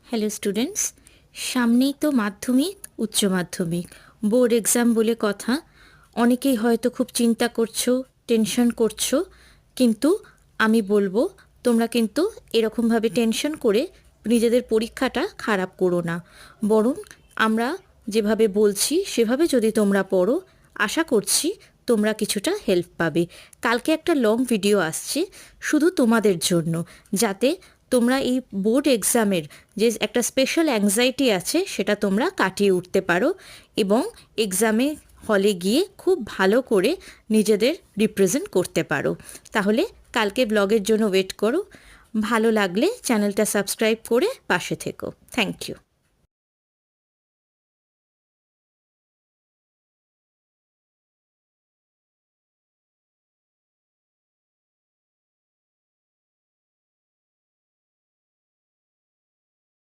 Hello students, সামনেই তো মাধ্যমিক, উচ্চ মাধ্যমিক, বোর্ড এক্সাম বলে কথা। অনেকেই হয়তো খুব চিন্তা করছো, টেনশন করছো, কিন্তু আমি বলবো তোমরা কিন্তু এরকমভাবে টেনশন করে নিজেদের পরীক্ষাটা খারাপ করো না। বরং আমরা যেভাবে বলছি সেভাবে যদি তোমরা পড়ো, আশা করছি তোমরা কিছুটা হেল্প পাবে। কালকে একটা লং ভিডিও আসছে শুধু তোমাদের জন্য, যাতে তোমরা এই বোর্ড এক্সামের যে একটা স্পেশাল অ্যাংজাইটি আছে সেটা তোমরা কাটিয়ে উঠতে পারো এবং এক্সামে হলে গিয়ে খুব ভালো করে নিজেদের রিপ্রেজেন্ট করতে পারো। তাহলে কালকে ব্লগের জন্য ওয়েট করো। ভালো লাগলে চ্যানেলটা সাবস্ক্রাইব করে পাশে থেকো। Thank you.